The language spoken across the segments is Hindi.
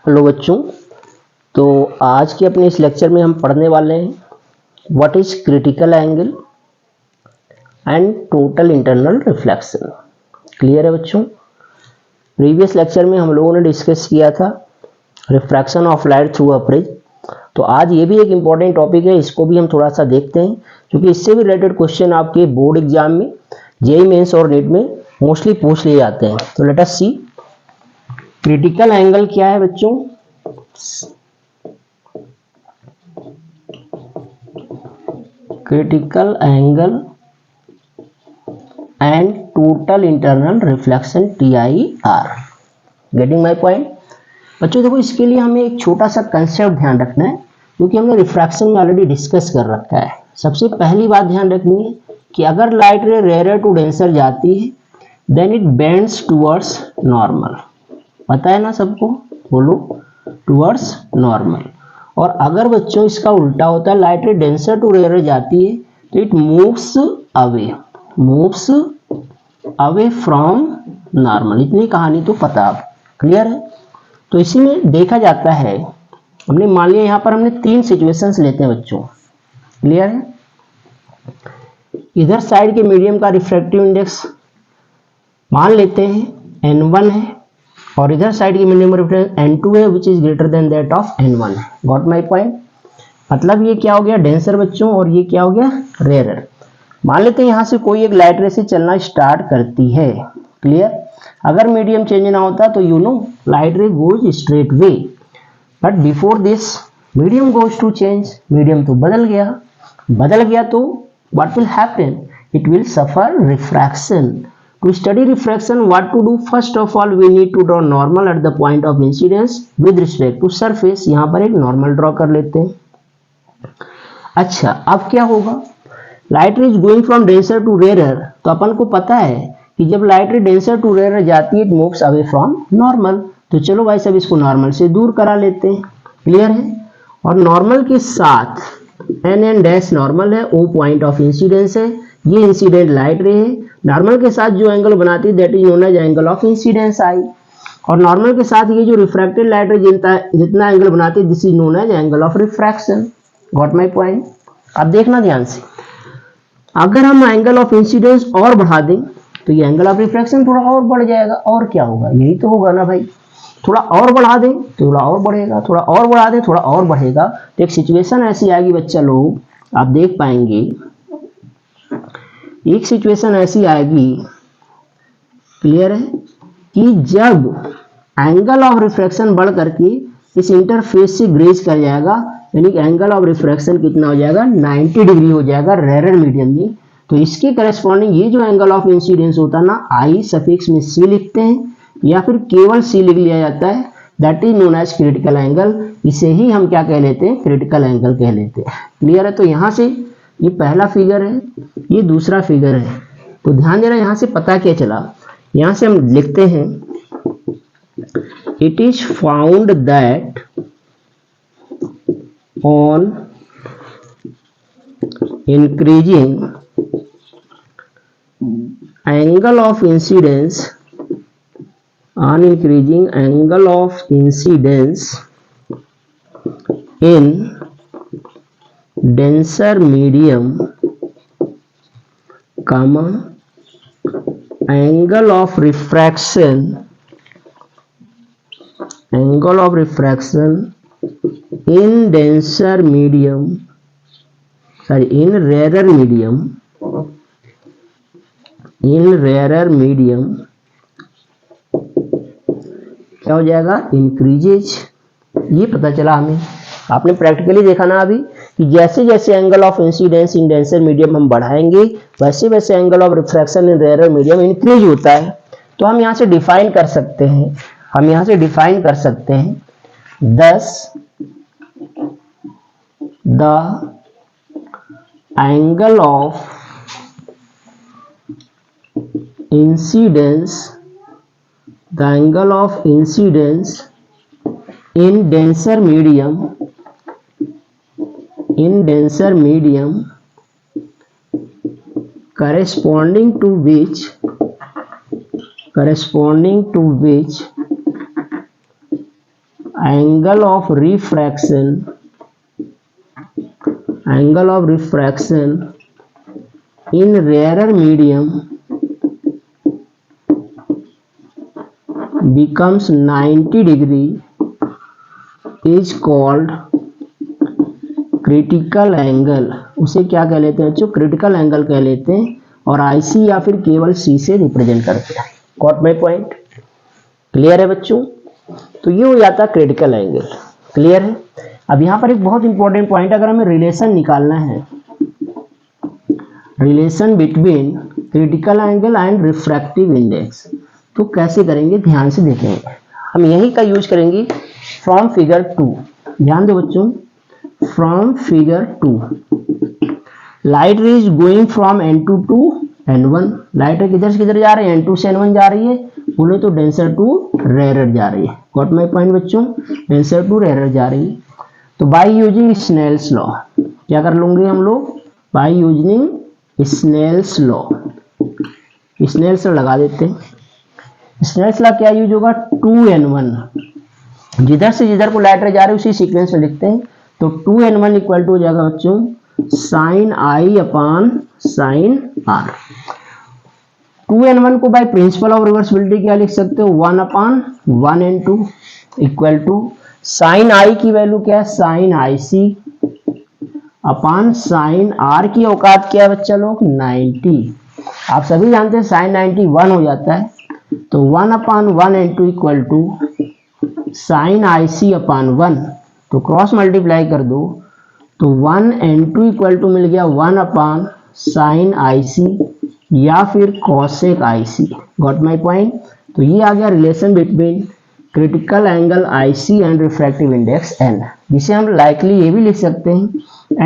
हेलो बच्चों, तो आज के अपने इस लेक्चर में हम पढ़ने वाले हैं what is critical angle and total internal reflection. Clear है बच्चों? प्रीवियस लेक्चर में हम लोगों ने डिस्कस किया था refraction of light through a prism. तो आज ये भी एक इम्पॉर्टेंट टॉपिक है, इसको भी हम थोड़ा सा देखते हैं क्योंकि इससे भी रिलेटेड क्वेश्चन आपके बोर्ड एग्जाम में जेईई मेंस और नीट में मोस्टली पूछ लिए जाते हैं। तो लेट अस सी क्रिटिकल एंगल क्या है बच्चों। Critical angle and total internal reflection TIR। Getting my point? बच्चों देखो, इसके लिए हमें एक छोटा सा कंसेप्ट ध्यान रखना है क्योंकि हमने रिफ्रैक्शन में ऑलरेडी डिस्कस कर रखा है। सबसे पहली बात ध्यान रखनी है कि अगर लाइट रे रेयर टू डेंसर जाती है then it bends towards normal. पता है ना सबको? बोलो, टुवर्ड्स नॉर्मल। और अगर बच्चों इसका उल्टा होता है, लाइट रे डेंसर टू रेयर जाती है तो it moves away from normal. इतनी कहानी तो पता अब क्लियर है। तो इसी में देखा जाता है, हमने मान लिया यहाँ पर हमने तीन सिचुएशंस लेते हैं बच्चों। क्लियर है? इधर साइड के मीडियम का रिफ्रैक्टिव इंडेक्स मान लेते हैं N1 है और इधर साइड की मीडियम रिफ्रेक्शन N2 है which is greater than that of N1। Got my point? मतलब ये क्या हो गया, डेंसर बच्चों, और ये क्या हो गया, रेयर। मान लेते हैं यहां से कोई एक लाइट रे से चलना स्टार्ट करती है। क्लियर? अगर मीडियम चेंज ना होता तो you know light ray goes straight way, but before this medium goes to change. Medium तो बदल गया तो what will happen, it will suffer refraction. To study refraction, what to do? First of all, we need to draw normal at the point of incidence with respect to surface। यहाँ पर एक नॉर्मल ड्रॉ कर लेते हैं। अच्छा, अब क्या होगा, light ray is going from denser to rare. तो अपन को पता है कि जब लाइट रे डेंसर टू रेयर जाती है it moves away from normal. तो चलो भाई सब इसको नॉर्मल से दूर करा लेते हैं। क्लियर है? और नॉर्मल के साथ NN डैश नॉर्मल है, O पॉइंट ऑफ इंसिडेंस है, ये इंसिडेंट लाइट रे है। नॉर्मल के साथ जो एंगल बनाती है that is known as angle of incidence I। और नॉर्मल के साथ ये जो रिफ्रैक्टेड लाइट रे जितना एंगल बनाती है this is known as angle of refraction. Got my point? अब देखना ध्यान से, अगर हम एंगल ऑफ इंसिडेंस और बढ़ा दें तो ये एंगल ऑफ रिफ्रैक्शन थोड़ा और बढ़ जाएगा। और क्या होगा, यही तो होगा ना भाई। थोड़ा और बढ़ा दें तो थोड़ा और बढ़ेगा, थोड़ा और बढ़ा दें थोड़ा और बढ़ेगा। तो एक सिचुएशन ऐसी आएगी बच्चा लोग, आप देख पाएंगे एक सिचुएशन ऐसी आएगी, क्लियर है, कि जब एंगल ऑफ रिफ्रैक्शन बढ़ करके इस इंटरफेस से ग्रेज कर जाएगा, यानी कि एंगल ऑफ रिफ्रैक्शन कितना हो जाएगा, 90 डिग्री हो जाएगा रेयर मीडियम में। तो इसके करस्पॉन्डिंग ये जो एंगल ऑफ इंसिडेंस होता है ना, I सफिक्स में C लिखते हैं या फिर केवल C लिख लिया जाता है, that is known as critical angle. इसे ही हम क्या कह लेते हैं, क्रिटिकल एंगल कह लेते हैं। क्लियर है? तो यहाँ से ये पहला फिगर है, ये दूसरा फिगर है। तो ध्यान देना, यहाँ से पता क्या चला, यहाँ से हम लिखते हैं it is found that on increasing angle of incidence in denser medium comma angle of refraction in denser medium, in rarer medium क्या हो जाएगा, इंक्रीजेज। ये पता चला हमें। आपने प्रैक्टिकली देखा ना अभी कि जैसे जैसे angle of incidence in denser medium हम बढ़ाएंगे वैसे वैसे angle of refraction in rare medium increase होता है। तो हम यहाँ से डिफाइन कर सकते हैं, thus the angle of incidence in denser medium corresponding to which angle of refraction in rarer medium becomes 90 degree is called critical angle। उसे क्या कह लेते हैं बच्चों? क्रिटिकल एंगल कह लेते हैं, और आईसी या फिर केवल सी से रिप्रेजेंट करते हैं। Got my point? क्लियर है बच्चों? तो ये हो जाता है क्रिटिकल एंगल। क्लियर है? अब यहाँ पर एक बहुत इंपॉर्टेंट पॉइंट, अगर हमें रिलेशन निकालना है, relation between critical angle and refractive index, तो कैसे करेंगे? ध्यान से देखेंगे। हम यही का यूज करेंगे फ्रॉम फिगर 2। ध्यान दो बच्चों, from figure 2 light ray is going from N2 to N1। Light ray किधर से किधर जा रही है? N2 से N1 जा रही है, बोले तो डेंसर टू रेयर जा रही है। गॉट माय पॉइंट बच्चों? डेंसर टू रेयर जा रही है। तो बाय यूजिंग स्नेल्स लॉ क्या कर लूंगे हम लोग? By using Snell's law, Snell's law लगा देते हैं। स्नेल्स लॉ क्या यूज होगा? 2n1, जिधर से जिधर को लाइट रे जा रही है उसी सीक्वेंस में लिखते हैं। तो 2n1 इक्वल टू हो जाएगा बच्चों sine I upon sine r. 2n1 को बाय प्रिंसिपल ऑफ रिवर्सिबिलिटी क्या लिख सकते हो? 1 upon 1n2 equal to sine i की वैल्यू क्या है? साइन आई सी अपॉन साइन आर की औकात क्या है बच्चा लोग? 90। आप सभी जानते हैं साइन 90 1 हो जाता है, तो 1 upon 1n2 equal to sine I C upon 1, तो क्रॉस मल्टीप्लाई कर दो, तो 1n2 इक्वल टू मिल गया 1 अपॉन साइन आई सी या फिर cosec I C. Got my point? तो ये आ गया relation between critical angle I C and refractive index n, जिसे हम लाइकली ये भी लिख सकते हैं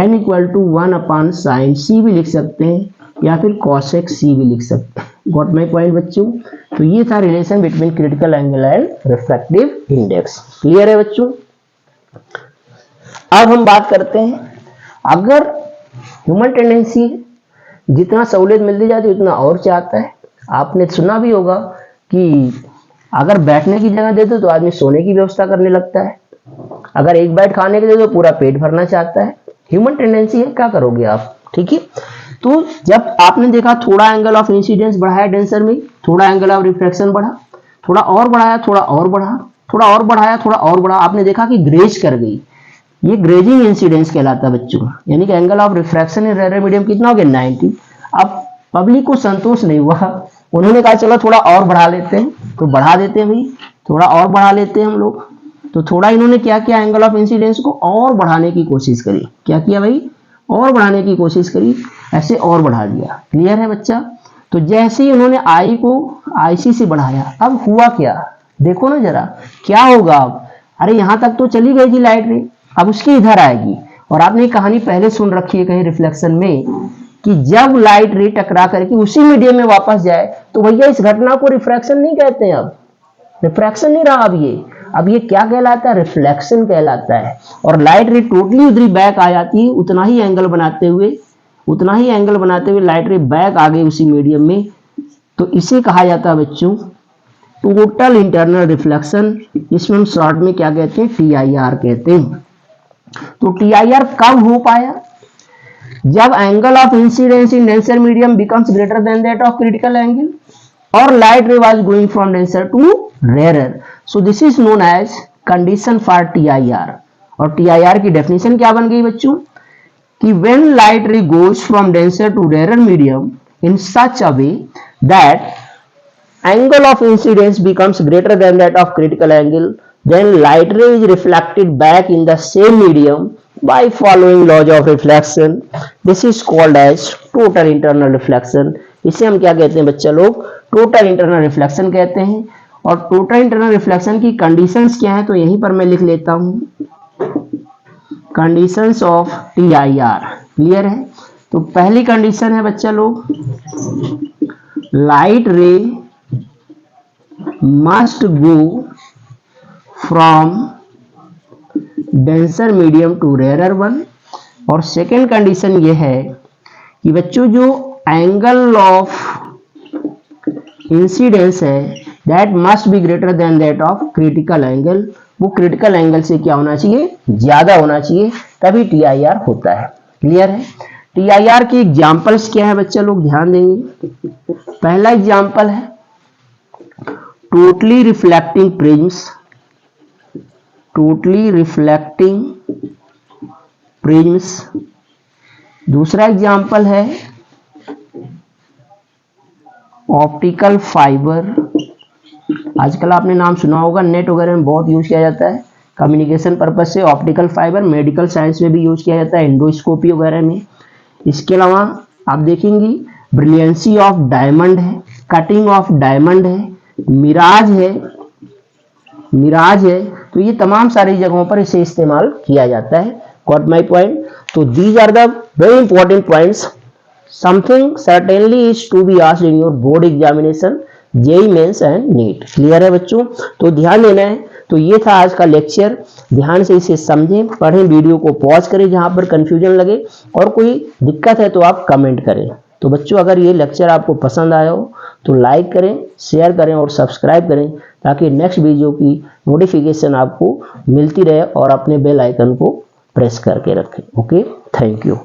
n equal to 1 upon sine c भी लिख सकते हैं, या फिर कॉसेक सी भी लिख सकते हैं। गॉट माई पॉइंट बच्चों? तो ये था relation between critical angle and refractive index. Clear है बच्चों? अब हम बात करते हैं, अगर ह्यूमन टेंडेंसी जितना सहूलियत मिलती जाती है उतना और चाहता है। आपने सुना भी होगा कि अगर बैठने की जगह दे दो तो आदमी सोने की व्यवस्था करने लगता है, अगर एक बाइट खाने के दे दो पूरा पेट भरना चाहता है। ह्यूमन टेंडेंसी है, क्या करोगे आप? ठीक है। तो जब आपने देखा थोड़ा एंगल ऑफ इंसिडेंस बढ़ाया डेंसर में, थोड़ा एंगल ऑफ रिफ्रैक्शन बढ़ा, थोड़ा और बढ़ाया, थोड़ा और बढ़ा, थोड़ा और बढ़ाया, थोड़ा और बढ़ा, आपने देखा कि ग्रेज कर गई। ये ग्रेजिंग इंसिडेंस कहलाता है बच्चों, यानी कि angle of refraction in rare medium कितना हो गया? 90। अब पब्लिक को संतोष नहीं हुआ, उन्होंने कहा चलो थोड़ा और बढ़ा लेते हैं, तो बढ़ा देते हैं भाई, थोड़ा और बढ़ा लेते हैं हम लोग। तो थोड़ा इन्होंने क्या किया? एंगल ऑफ इंसिडेंस को और बढ़ाने की कोशिश करी। क्या किया भाई? और बढ़ाने की कोशिश करी, ऐसे और बढ़ा दिया। क्लियर है बच्चा? तो जैसे ही उन्होंने आई को आईसी से बढ़ाया, अब हुआ क्या? देखो ना जरा क्या होगा अब। अरे यहां तक तो चली गई थी लाइट रे, अब उसकी इधर आएगी। और आपने कहानी पहले सुन रखी है कहीं रिफ्लेक्शन में, कि जब लाइट रे टकरा करके उसी मीडियम में वापस जाए तो भैया इस घटना को रिफ्रैक्शन नहीं कहते हैं। अब रिफ्रैक्शन नहीं रहा, अब ये क्या कहलाता है? रिफ्लेक्शन कहलाता है। और लाइट रे टोटली उधरी बैक आ जाती है, उतना ही एंगल बनाते हुए लाइट रे बैक आ गई उसी मीडियम में, तो इसे कहा जाता है बच्चों टोटल इंटरनल रिफ्लेक्शन। इसमें हम शॉर्ट में क्या कहते हैं? TIR कहते हैं। तो TIR कब हो पाया? जब angle of incidence in denser medium becomes greater than that of critical angle, और light ray was going from denser to rarer. So this is known as condition for TIR। और TIR की डेफिनेशन क्या बन गई बच्चों? कि when light ray goes from denser to rarer medium in such a way that angle of incidence becomes greater than that of critical angle, then light ray is reflected back in the same medium by following laws of reflection. This is called as total internal reflection. इसे हम क्या कहते हैं बच्चा लोग? टोटल इंटरनल रिफ्लेक्शन कहते हैं। और टोटल इंटरनल रिफ्लेक्शन की कंडीशंस क्या है, तो यहीं पर मैं लिख लेता हूं, कंडीशंस ऑफ TIR। क्लियर है? तो पहली कंडीशन है बच्चा लोग, light ray must go from denser medium to rare one. और सेकेंड कंडीशन ये है कि बच्चों जो एंगल ऑफ इंसिडेंस है that must be greater than that of critical angle, वो क्रिटिकल एंगल से क्या होना चाहिए, ज्यादा होना चाहिए, तभी TIR होता है। क्लियर है? TIR की एग्जांपल्स क्या है बच्चे लोग ध्यान देंगे। पहला एग्जांपल है totally reflecting prisms, totally reflecting prisms. दूसरा एग्जांपल है ऑप्टिकल फाइबर। आजकल आपने नाम सुना होगा, नेट वगैरह में बहुत यूज किया जाता है कम्युनिकेशन पर्पज से। ऑप्टिकल फाइबर मेडिकल साइंस में भी यूज किया जाता है, एंडोस्कोपी वगैरह में। इसके अलावा आप देखेंगे ब्रिलियंसी ऑफ डायमंड है, कटिंग ऑफ डायमंड है, मिराज है, मिराज है। तो ये तमाम सारी जगहों पर इसे इस्तेमाल किया जाता है। Got my point? तो these are the very important points, something certainly is to be asked in your board examination, JEE mains and NEET. Clear है बच्चों? तो ध्यान देना है। तो ये था आज का लेक्चर, ध्यान से इसे समझें, पढ़ें, वीडियो को पॉज करें जहां पर कंफ्यूजन लगे, और कोई दिक्कत है तो आप कमेंट करें। तो बच्चों अगर ये लेक्चर आपको पसंद आया हो तो लाइक करें, शेयर करें और सब्सक्राइब करें, ताकि नेक्स्ट वीडियो की नोटिफिकेशन आपको मिलती रहे, और अपने बेल आइकन को प्रेस करके रखें। Okay, thank you.